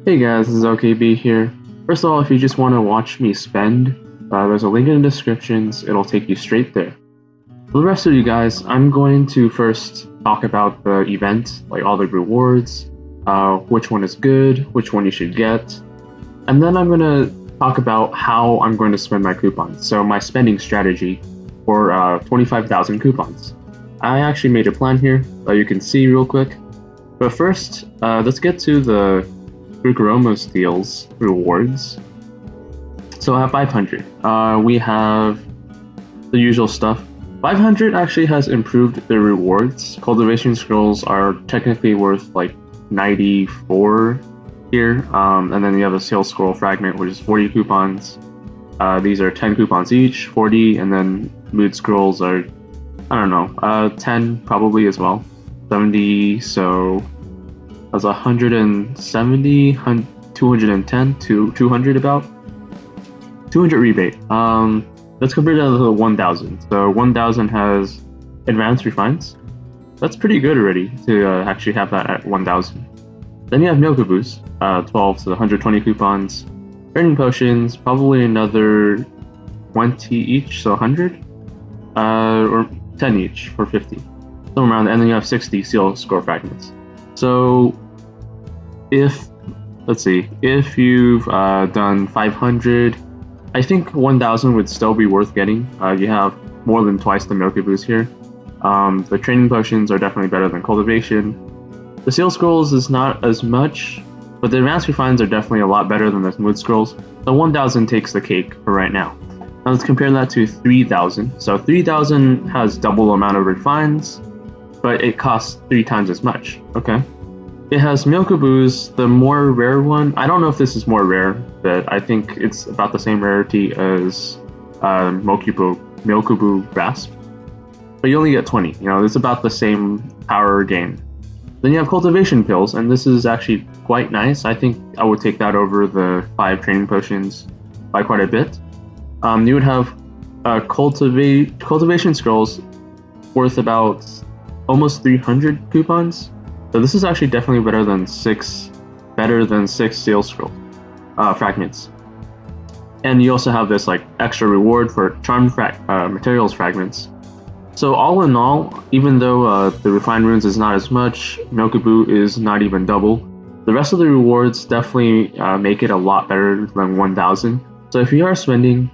Hey guys, this is OKB here. First of all, if you just want to watch me spend, there's a link in the descriptions. It'll take you straight there. For the rest of you guys, I'm going to first talk about the event, like all the rewards, which one is good, which one you should get, and then I'm going to talk about how I'm going to spend my coupons. So my spending strategy for 25,000 coupons. I actually made a plan here that you can see real quick. But first, let's get to the FukuroKumaru deals rewards. So I have 500. We have the usual stuff. 500 actually has improved the rewards. Cultivation scrolls are technically worth like 94 here. And then you have a sales scroll fragment, which is 40 coupons. These are 10 coupons each, 40, and then mood scrolls are, I don't know, 10 probably as well. 70, so that's 170, 210 to 200 about. 200 rebate. Let's compare that to the 1000. So 1000 has advanced refines. That's pretty good already to actually have that at 1000. Then you have Milk Boost, 12, so 120 coupons. Training potions, probably another 20 each, so 100. Or 10 each for 50. Somewhere around there. And then you have 60 seal score fragments. So if you've done 500, I think 1000 would still be worth getting. You have more than twice the Milky Boost here. The training potions are definitely better than cultivation. The seal scrolls is not as much, but the advanced refines are definitely a lot better than the mood scrolls. The 1000 takes the cake for right now. Now let's compare that to 3000. So 3000 has double the amount of refines, but it costs 3 times as much. Okay. It has Milkaboos, the more rare one. I don't know if this is more rare, but I think it's about the same rarity as Milkaboo Rasp. But you only get 20. You know, it's about the same power gain. Then you have cultivation pills, and this is actually quite nice. I think I would take that over the 5 training potions by quite a bit. You would have cultivation scrolls worth about almost 300 coupons. So this is actually definitely better than six seal scroll fragments. And you also have this like extra reward for charm materials fragments. So all in all, even though the refined runes is not as much, Milkaboo is not even double, the rest of the rewards definitely make it a lot better than 1000. So if you are spending,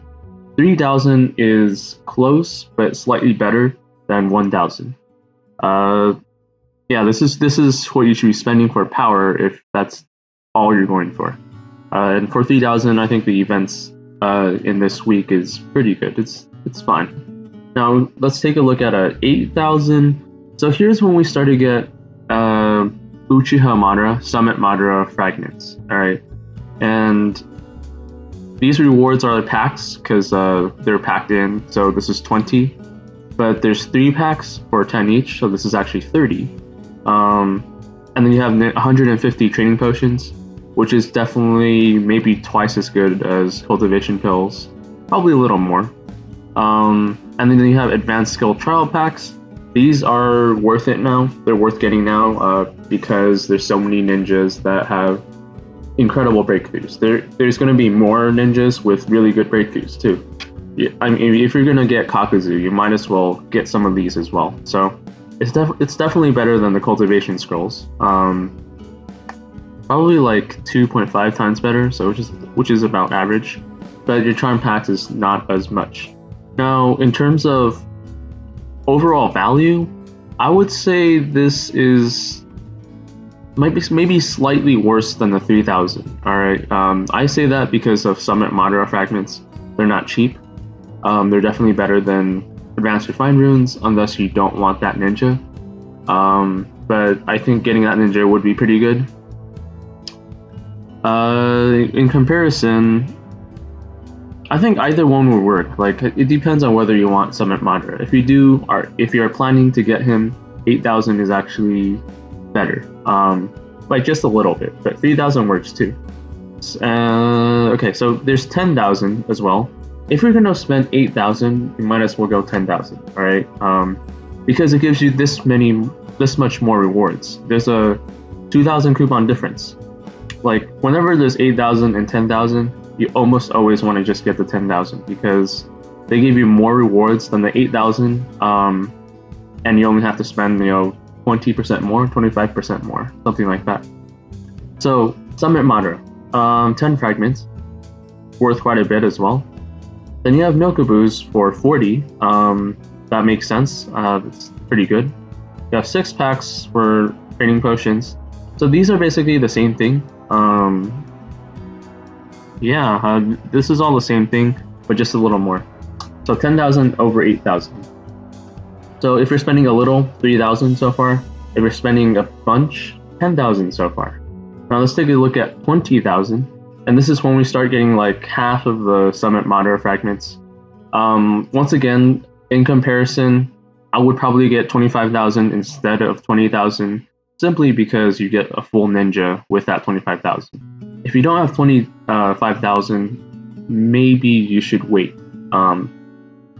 3000 is close, but slightly better than 1000. Yeah, this is what you should be spending for power if that's all you're going for. And for 3000, I think the events in this week is pretty good. It's fine. Now let's take a look at 8000. So here's when we start to get Uchiha Madara, Summit Madara fragments. All right, and these rewards are packs because they're packed in. So this is 20, but there's 3 packs for 10 each. So this is actually 30. And then you have 150 training potions, which is definitely maybe twice as good as cultivation pills, probably a little more. And then you have advanced skill trial packs. These are worth it now. They're worth getting now because there's so many ninjas that have incredible breakthroughs. There's going to be more ninjas with really good breakthroughs too. I mean, if you're going to get Kakuzu, you might as well get some of these as well. So it's definitely better than the cultivation scrolls. Probably like 2.5 times better, so which is about average. But your charm packs is not as much. Now, in terms of overall value, I would say this is maybe slightly worse than the 3000. All right, I say that because of Summit Madara fragments. They're not cheap. They're definitely better than advanced refined runes, unless you don't want that ninja. But I think getting that ninja would be pretty good. In comparison, I think either one would work. Like, it depends on whether you want Summit Madara. If you're planning to get him, 8000 is actually better. Like just a little bit, but 3000 works too. Okay, so there's 10,000 as well. If you're gonna spend 8,000, you might as well go 10,000. All right, because it gives you this much more rewards. There's a 2,000 coupon difference. like whenever there's 8,000 and 10,000, you almost always want to just get the 10,000 because they give you more rewards than the 8,000, and you only have to spend 20% more, 25% more, something like that. So Summit Madara, 10 fragments, worth quite a bit as well. Then you have Milkaboos for 40. That makes sense. It's pretty good. You have 6 packs for training potions. So these are basically the same thing. This is all the same thing, but just a little more. So 10,000 over 8,000. So if you're spending a little, 3,000 so far. If you're spending a bunch, 10,000 so far. Now let's take a look at 20,000. And this is when we start getting like half of the Summit Madara fragments. Once again, in comparison, I would probably get 25,000 instead of 20,000, simply because you get a full ninja with that 25,000. If you don't have 25,000, maybe you should wait.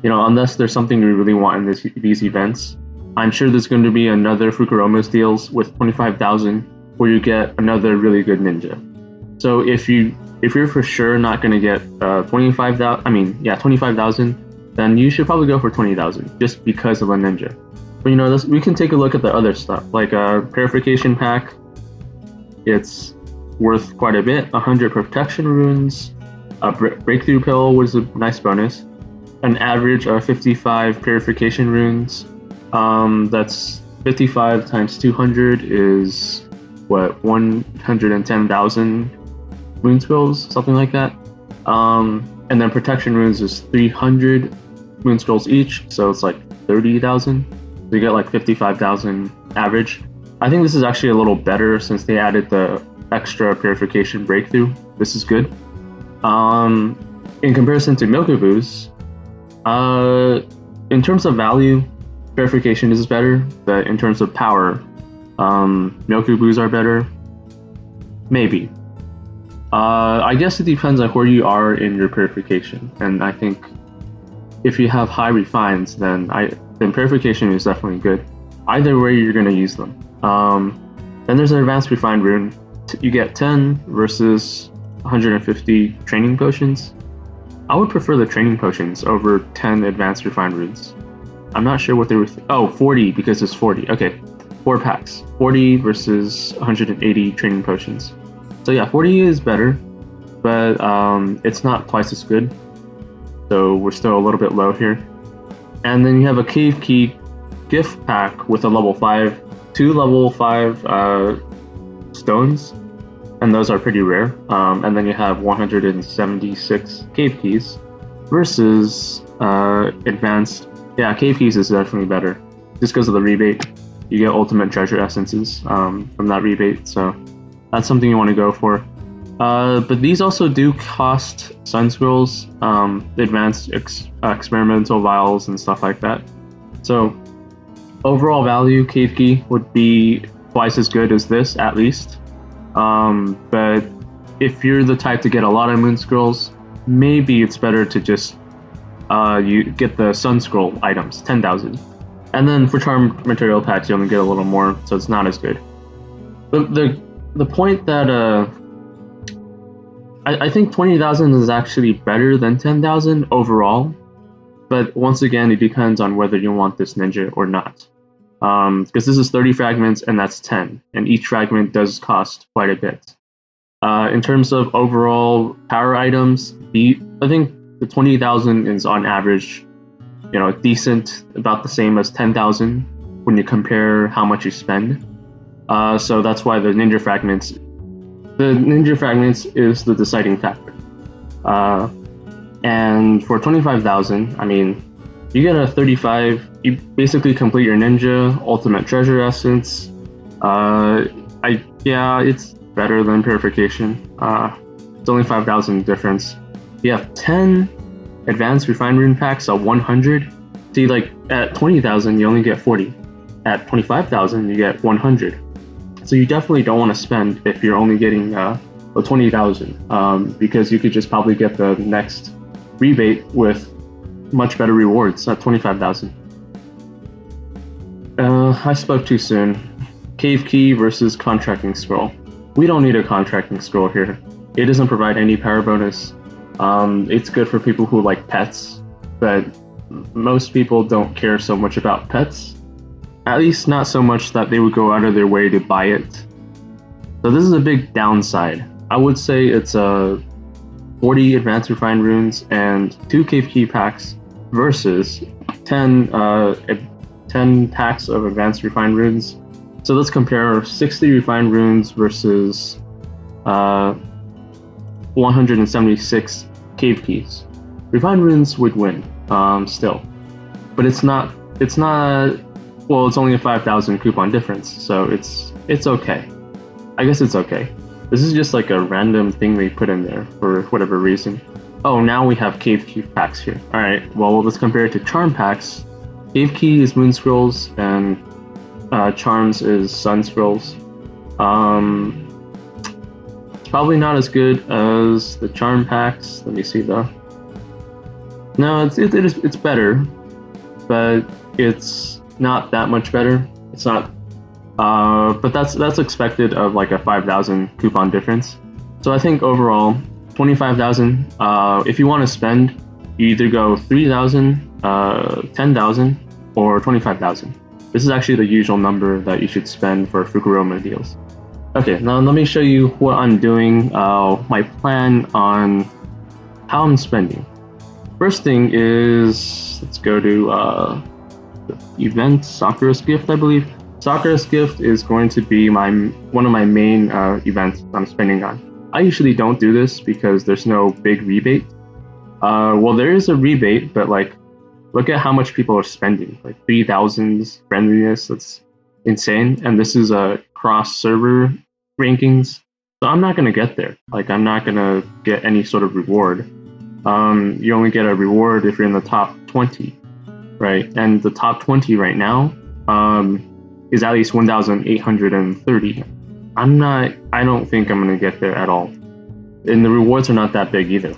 Unless there's something you really want in these events. I'm sure there's going to be another Fukuroma's deals with 25,000 where you get another really good ninja. So if you're for sure not going to get 25,000, then you should probably go for 20,000 just because of a ninja. But we can take a look at the other stuff, like a purification pack. It's worth quite a bit. 100 protection runes, a breakthrough pill was a nice bonus, an average of 55 purification runes. That's 55 times 200 is what, 110,000 rune scrolls, something like that. And then protection runes is 300 rune scrolls each, so it's like 30,000. So you get like 55,000 average. I think this is actually a little better since they added the extra purification breakthrough. This is good. In comparison to Milkaboos, in terms of value, purification is better, but in terms of power, Milkaboos are better. Maybe. I guess it depends on where you are in your purification, and I think if you have high refines, then purification is definitely good. Either way, you're going to use them. Then there's an advanced refined rune. You get 10 versus 150 training potions. I would prefer the training potions over 10 advanced refined runes. I'm not sure what they were. 40 because it's 40. Okay, 4 packs. 40 versus 180 training potions. So yeah, 40 is better, but it's not twice as good. So we're still a little bit low here. And then you have a Cave Key gift pack with a level 5, 2 level 5 stones, and those are pretty rare. And then you have 176 Cave Keys versus advanced. Yeah, Cave Keys is definitely better just because of the rebate. You get ultimate treasure essences from that rebate, so that's something you want to go for. But these also do cost sun scrolls, advanced experimental vials and stuff like that. So overall value, Cave Key would be twice as good as this at least. But if you're the type to get a lot of moon scrolls, maybe it's better to just you get the sun scroll items, 10,000. And then for charm material packs, you only get a little more, so it's not as good. But the point that I think 20,000 is actually better than 10,000 overall, but once again, it depends on whether you want this ninja or not. Because this is 30 fragments and that's 10, and each fragment does cost quite a bit. In terms of overall power items, I think the 20,000 is on average, decent, about the same as 10,000 when you compare how much you spend. So that's why the ninja fragments is the deciding factor. And for 25,000, you get a 35. You basically complete your ninja, ultimate treasure essence. It's better than purification. It's only 5,000 difference. You have 10 advanced refined rune packs of 100. See, like at 20,000, you only get 40. At 25,000, you get 100. So you definitely don't want to spend if you're only getting 20,000, because you could just probably get the next rebate with much better rewards at 25,000. I spoke too soon. Cave Key versus contracting scroll. we don't need a contracting scroll here. It doesn't provide any power bonus. It's good for people who like pets, but most people don't care so much about pets. At least not so much that they would go out of their way to buy it. So this is a big downside. I would say it's 40 advanced refined runes and 2 cave key packs versus 10 packs of advanced refined runes. So let's compare 60 refined runes versus 176 cave keys. Refined runes would win still, but it's not. Well, it's only a 5,000 coupon difference, so it's okay. I guess it's okay. This is just like a random thing they put in there for whatever reason. Oh, now we have cave key packs here. All right. Well, let's compare it to charm packs. Cave key is moon scrolls and charms is sun scrolls. It's probably not as good as the charm packs. Let me see though. No, it's better, but it's not that much better. It's not, but that's expected of like a 5,000 coupon difference. So I think overall, 25,000. If you want to spend, you either go 3,000, 10,000, or 25,000. This is actually the usual number that you should spend for Fukuroma deals. Okay, now let me show you what I'm doing, my plan on how I'm spending. First thing is, let's go to the event, Sakura's Gift, I believe. Sakura's Gift is going to be one of my main events I'm spending on. I usually don't do this because there's no big rebate. Well, there is a rebate, but like, look at how much people are spending. Like 3,000 friendliness, that's insane. And this is a cross-server rankings. So I'm not going to get there. Like, I'm not going to get any sort of reward. You only get a reward if you're in the top 20, right? And the top 20 right now is at least 1,830. I don't think I'm going to get there at all. And the rewards are not that big either.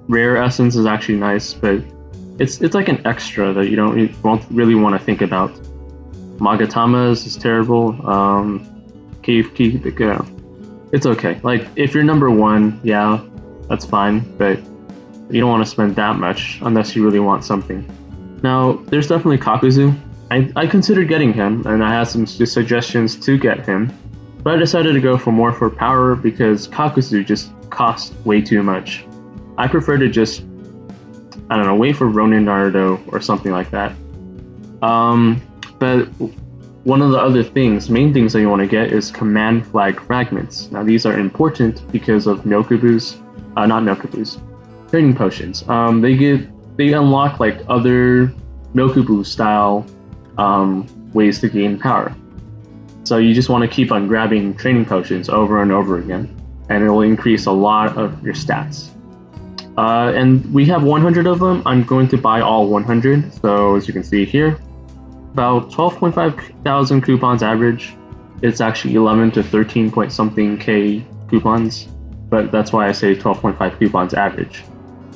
Rare Essence is actually nice, but it's like an extra that you won't really want to think about. Magatama's is terrible. Cave Key, it's okay. Like, if you're number 1, yeah, that's fine, but you don't want to spend that much unless you really want something. Now, there's definitely Kakuzu. I considered getting him, and I had some suggestions to get him, but I decided to go more for power because Kakuzu just costs way too much. I prefer to just, I don't know, wait for Ronin Naruto or something like that. But one of the other main things that you want to get is command flag fragments. Now these are important because of training potions. They unlock like other Milkubu style ways to gain power. So you just want to keep on grabbing training potions over and over again, and it will increase a lot of your stats. And we have 100 of them. I'm going to buy all 100. So as you can see here, about 12.5 thousand coupons average. It's actually 11 to 13 point something K coupons, but that's why I say 12.5 coupons average.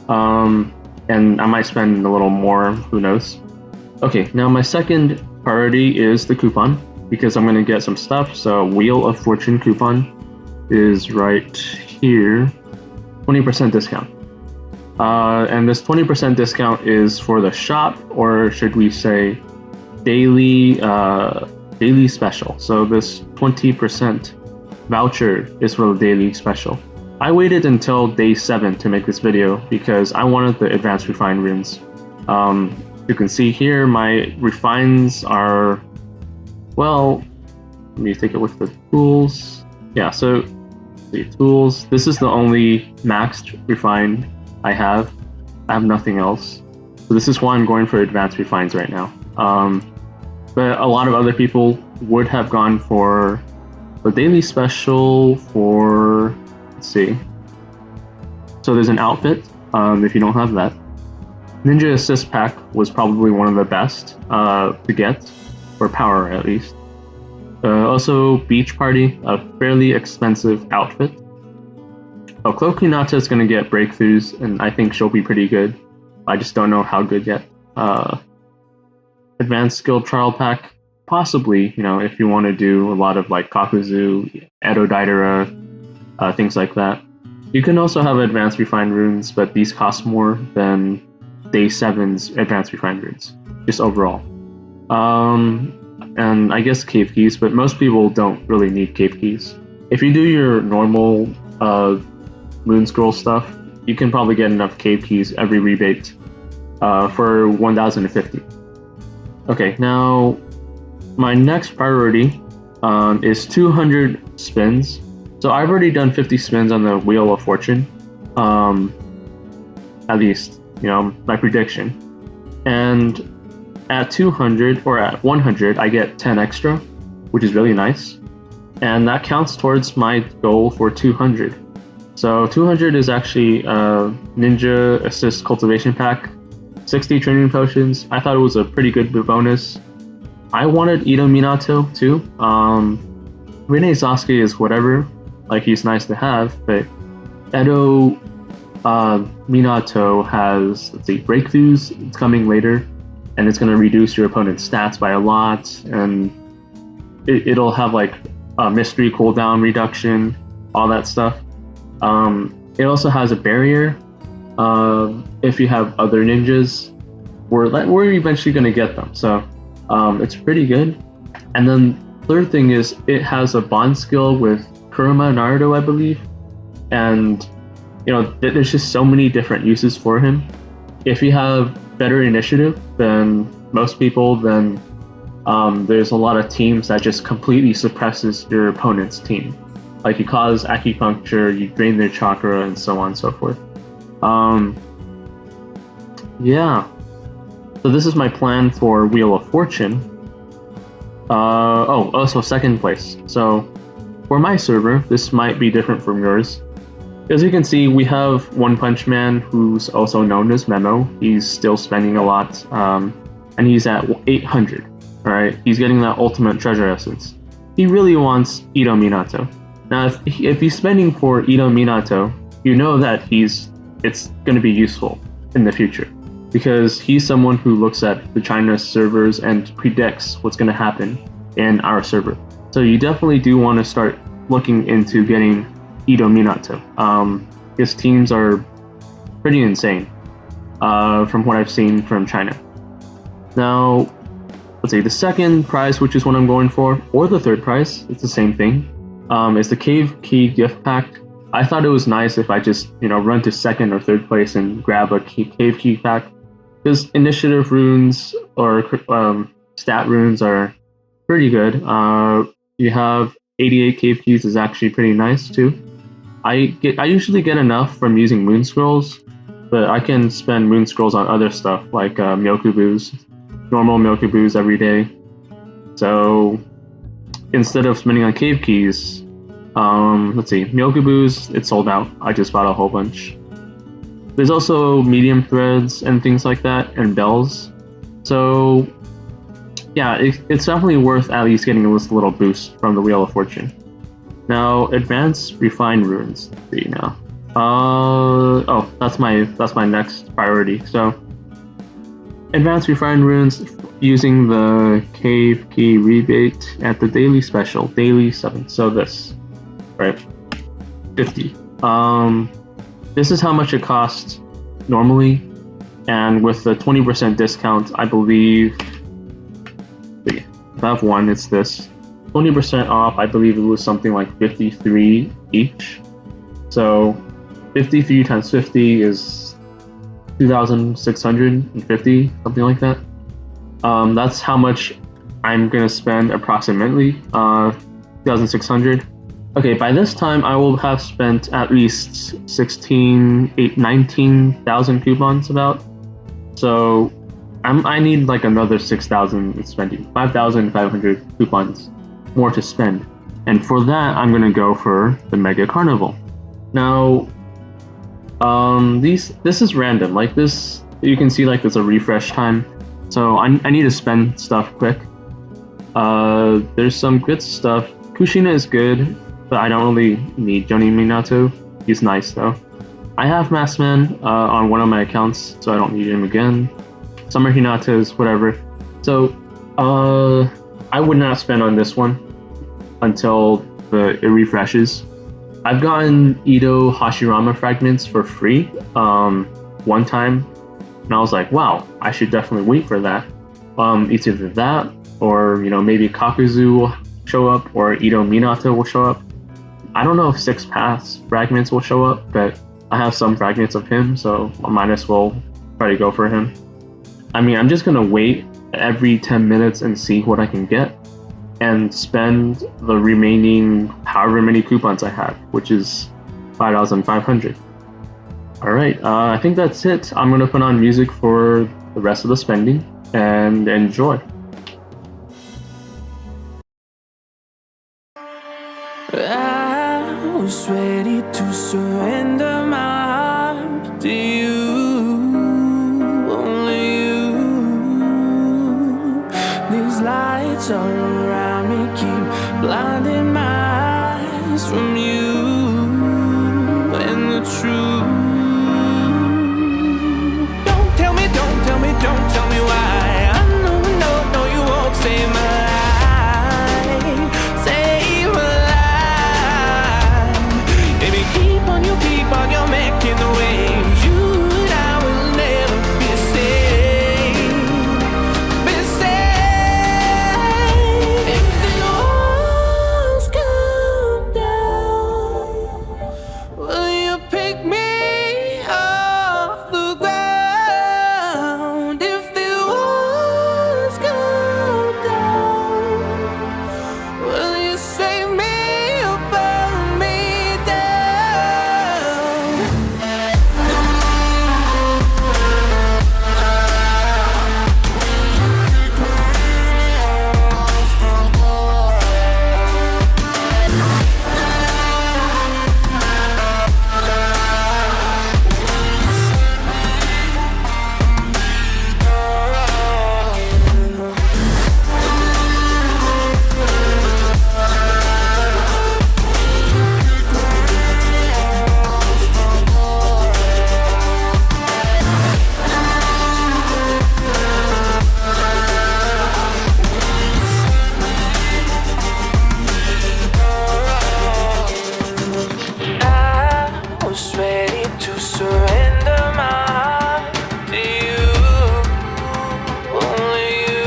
And I might spend a little more, who knows. Okay, now my second priority is the coupon, because I'm going to get some stuff. So Wheel of Fortune coupon is right here, 20% discount. And this 20% discount is for the shop, or should we say daily special. So this 20% voucher is for the daily special. I waited until day 7 to make this video because I wanted the advanced refined runes. You can see here my refines are, well, let me take a look at the tools. Yeah, so the tools, this is the only maxed refine I have. I have nothing else. So this is why I'm going for advanced refines right now. But a lot of other people would have gone for the daily special for, let's see. So there's an outfit, if you don't have that. Ninja Assist Pack was probably one of the best to get, for power at least. Also, Beach Party, a fairly expensive outfit. Oh, Cloak Hinata is going to get breakthroughs, and I think she'll be pretty good. I just don't know how good yet. Advanced Skill Trial Pack, possibly, if you want to do a lot of like Kakuzu, Edo Daidara, things like that. You can also have advanced refined runes, but these cost more than Day 7's advanced refined runes, just overall. And I guess cave keys, but most people don't really need cave keys. If you do your normal moon scroll stuff, you can probably get enough cave keys every rebate for 1,050. Okay, now my next priority is 200 spins. So I've already done 50 spins on the Wheel of Fortune, at least, my prediction. And at 200 or at 100, I get 10 extra, which is really nice. And that counts towards my goal for 200. So 200 is actually a Ninja Assist Cultivation Pack, 60 training potions. I thought it was a pretty good bonus. I wanted Ito Minato too. Rene Sasuke is whatever. Like, he's nice to have, but Edo Minato has, breakthroughs. It's coming later, and it's going to reduce your opponent's stats by a lot, and it'll have like a mystery cooldown reduction, all that stuff. It also has a barrier. If you have other ninjas, we're eventually going to get them, so it's pretty good. And then third thing is it has a bond skill with Kurama Naruto, I believe, and there's just so many different uses for him. If you have better initiative than most people, then there's a lot of teams that just completely suppresses your opponent's team. Like, you cause acupuncture, you drain their chakra, and so on and so forth. Yeah. So this is my plan for Wheel of Fortune. Also second place. So for my server, this might be different from yours. As you can see, we have One Punch Man, who's also known as Memo. He's still spending a lot, and he's at 800. All right, he's getting that ultimate treasure essence. He really wants Ito Minato. Now, if he's spending for Ito Minato, you know that it's going to be useful in the future, because he's someone who looks at the China servers and predicts what's going to happen in our server. So you definitely do want to start looking into getting Ito Minato. His teams are pretty insane, from what I've seen from China. Now, let's see, the second prize, which is what I'm going for, or the third prize, it's the same thing, is the Cave Key Gift Pack. I thought it was nice if I just, run to second or third place and grab a Cave Key Pack, because initiative runes or stat runes are pretty good. You have 88 Cave Keys is actually pretty nice too. I usually get enough from using Moon Scrolls, but I can spend Moon Scrolls on other stuff like Myokubu's, normal Myokubu's every day. So instead of spending on Cave Keys, let's see, Myokubu's, it's sold out. I just bought a whole bunch. There's also medium threads and things like that, and bells. So yeah, it's definitely worth at least getting this little boost from the Wheel of Fortune. Now, advanced refined runes. Let's see now. That's my next priority. So, advanced refined runes using the Cave Key rebate at the daily special, daily 7. So this, right? 50. This is how much it costs normally, and with the 20% discount, I believe. If I have one, it's this. 20% off, I believe it was something like 53 each. So 53 times 50 is 2,650, something like that. That's how much I'm gonna spend approximately, 2,600. Okay, by this time I will have spent at least 19,000 coupons about. So I need like another 6,000 spending, 5,500 coupons more to spend. And for that, I'm gonna go for the Mega Carnival. Now, this is random. Like this, you can see like there's a refresh time. So I need to spend stuff quick. There's some good stuff. Kushina is good, but I don't really need Joni Minato. He's nice though. I have Maskman on one of my accounts, so I don't need him again. Summer Hinata's, whatever. So, I would not spend on this one until it refreshes. I've gotten Ito Hashirama fragments for free one time, and I was like, wow, I should definitely wait for that. It's either that, or maybe Kakuzu will show up, or Ito Minato will show up. I don't know if 6 Paths fragments will show up, but I have some fragments of him, so I might as well try to go for him. I mean, I'm just gonna wait every 10 minutes and see what I can get, and spend the remaining however many coupons I have, which is 5,500. Alright, I think that's it. I'm gonna put on music for the rest of the spending, and enjoy. I was ready to surrender my heart to you, only you. These lights all around me keep blinding my eyes from you and the truth. Don't tell me, don't tell me, don't tell me why. I know, no, you won't save my life, save my life. Baby, keep on, you're making the waves. You and I will never be saved, be saved. If the walls come down, will you pick me off the ground? If the walls come down, will you save me or burn me down? I was ready to surrender my heart to you, only you.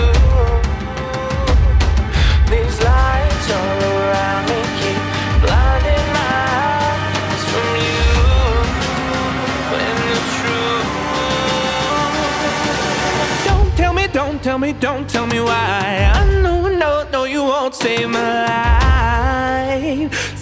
These lights all around me keep blinding my eyes from you and the truth. Don't tell me, don't tell me, don't tell me why. I know, no, you won't save my life,